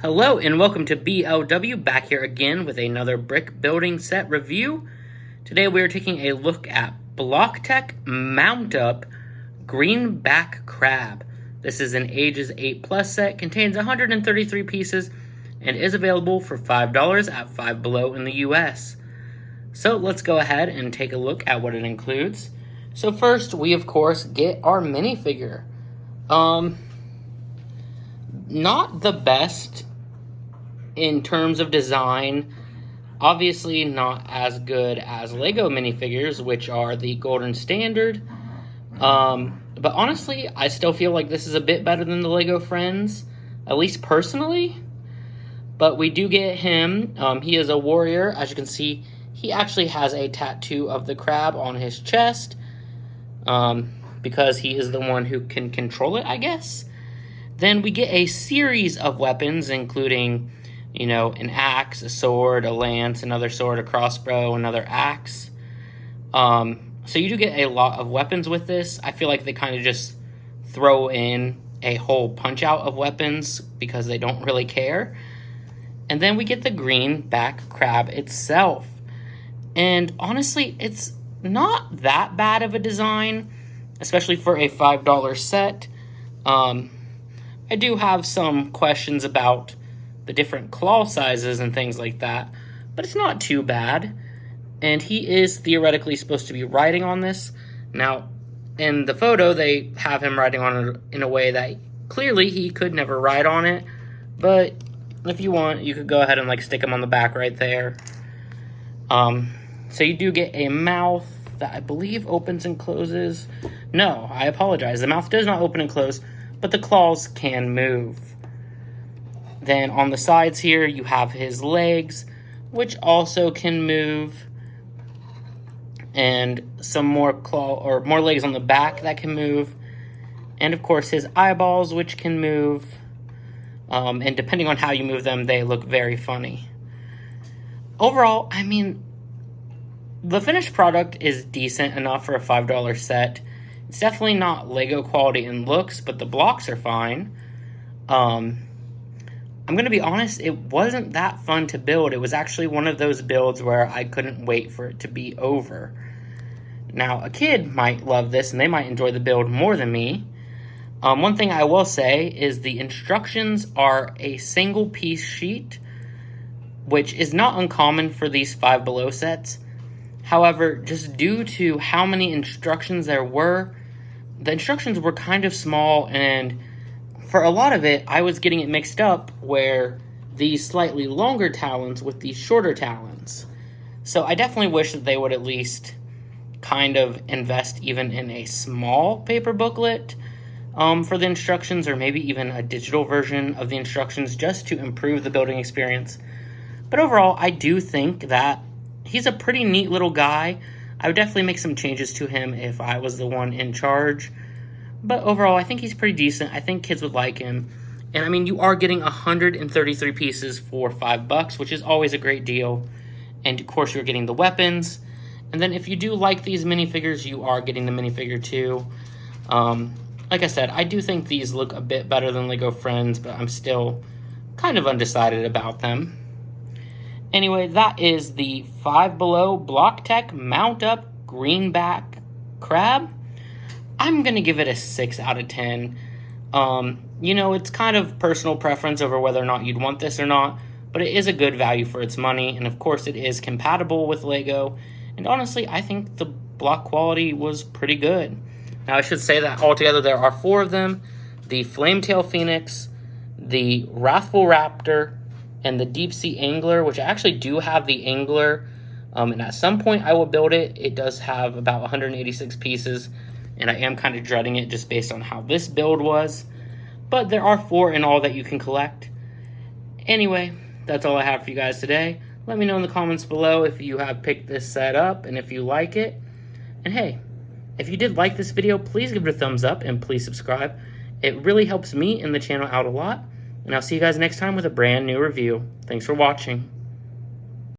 Hello and welcome to BLW, back here again with another brick building set review. Today we are taking a look at BlockTech Mount Up Greenback Crab. This is an ages 8+ set, contains 133 pieces, and is available for $5 at Five Below in the US. So let's go ahead and take a look at what it includes. So first we of course get our minifigure. Not the best in terms of design. Obviously not as good as Lego minifigures, which are the golden standard. But honestly, I still feel like this is a bit better than the Lego Friends, at least personally. But we do get him. He is a warrior. As you can see, he actually has a tattoo of the crab on his chest, because he is the one who can control it, I guess. Then we get a series of weapons, including, an axe, a sword, a lance, another sword, a crossbow, another axe. So you do get a lot of weapons with this. I feel like they kind of just throw in a whole punch-out of weapons because they don't really care. And then we get the greenback crab itself. And honestly, it's not that bad of a design, especially for a $5 set. I do have some questions about the different claw sizes and things like that, but it's not too bad. And he is theoretically supposed to be riding on this. Now, in the photo, they have him riding on it in a way that clearly he could never ride on it. But if you want, you could go ahead and stick him on the back right there. So you do get a mouth that I believe opens and closes. No, I apologize. The mouth does not open and close, but the claws can move. Then on the sides here, you have his legs, which also can move, and some more more legs on the back that can move, and of course his eyeballs, which can move. And depending on how you move them, they look very funny. Overall, the finished product is decent enough for a $5 set. It's definitely not Lego quality in looks, but the blocks are fine. I'm going to be honest, it wasn't that fun to build. It was actually one of those builds where I couldn't wait for it to be over. Now, a kid might love this, and they might enjoy the build more than me. One thing I will say is the instructions are a single piece sheet, which is not uncommon for these Five Below sets. However, just due to how many instructions there were, the instructions were kind of small, and for a lot of it, I was getting it mixed up where these slightly longer talons with these shorter talons. So I definitely wish that they would at least kind of invest even in a small paper booklet for the instructions, or maybe even a digital version of the instructions just to improve the building experience. But overall, I do think that he's a pretty neat little guy. I would definitely make some changes to him if I was the one in charge. But overall, I think he's pretty decent. I think kids would like him. And you are getting 133 pieces for $5, which is always a great deal. And of course, you're getting the weapons. And then if you do like these minifigures, you are getting the minifigure too. Like I said, I do think these look a bit better than Lego Friends, but I'm still kind of undecided about them. Anyway, that is the Five Below BlockTech Mount Up Greenback Crab. I'm going to give it a 6 out of 10. It's kind of personal preference over whether or not you'd want this or not, but it is a good value for its money, and of course it is compatible with Lego, and honestly, I think the block quality was pretty good. Now, I should say that altogether there are 4 of them: the Flametail Phoenix, the Wrathful Raptor, and the Deep Sea Angler, which I actually do have the Angler, and at some point I will build it. It does have about 186 pieces, and I am kind of dreading it just based on how this build was. But there are 4 in all that you can collect. Anyway, that's all I have for you guys today. Let me know in the comments below if you have picked this set up and if you like it. And hey, if you did like this video, please give it a thumbs up and please subscribe. It really helps me and the channel out a lot. And I'll see you guys next time with a brand new review. Thanks for watching.